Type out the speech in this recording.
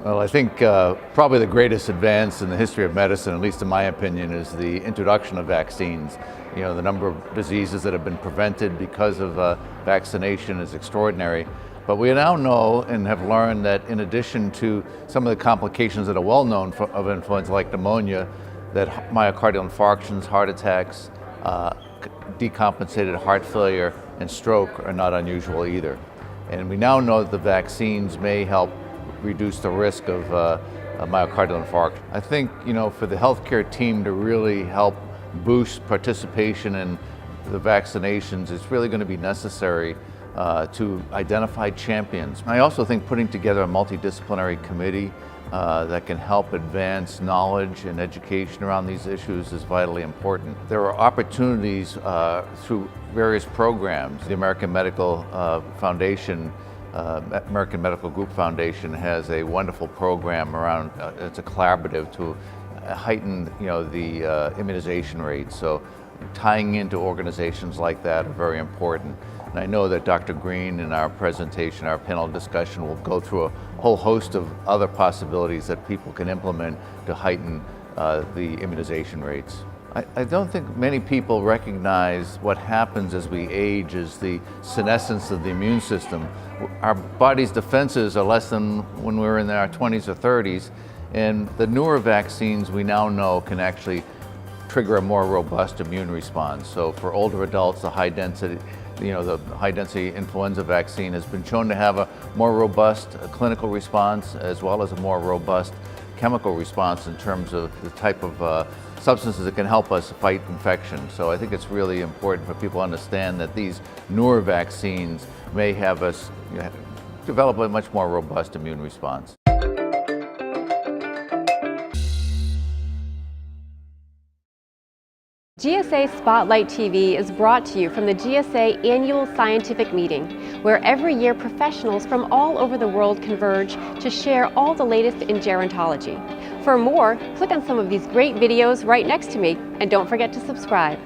Well, I think probably the greatest advance in the history of medicine, at least in my opinion, is the introduction of vaccines. You know, the number of diseases that have been prevented because of vaccination is extraordinary. But we now know and have learned that in addition to some of the complications that are well known of influenza, like pneumonia, that myocardial infarctions, heart attacks, decompensated heart failure, and stroke are not unusual either. And we now know that the vaccines may help reduce the risk of myocardial infarction. I think, you know, for the healthcare team to really help boost participation in the vaccinations, it's really going to be necessary to identify champions. I also think putting together a multidisciplinary committee that can help advance knowledge and education around these issues is vitally important. There are opportunities through various programs. The American Medical Foundation, American Medical Group Foundation has a wonderful program around, it's a collaborative to heighten, you know, the immunization rates. So tying into organizations like that are very important. And I know that Dr. Green in our presentation, our panel discussion, will go through a whole host of other possibilities that people can implement to heighten the immunization rates. I don't think many people recognize what happens as we age is the senescence of the immune system. Our body's defenses are less than when we were in our 20s or 30s, and the newer vaccines we now know can actually trigger a more robust immune response. So for older adults, the high density influenza vaccine has been shown to have a more robust clinical response as well as a more robust chemical response in terms of the type of substances that can help us fight infection. So I think it's really important for people to understand that these newer vaccines may have us develop a much more robust immune response. GSA Spotlight TV is brought to you from the GSA Annual Scientific Meeting, where every year professionals from all over the world converge to share all the latest in gerontology. For more, click on some of these great videos right next to me, and don't forget to subscribe.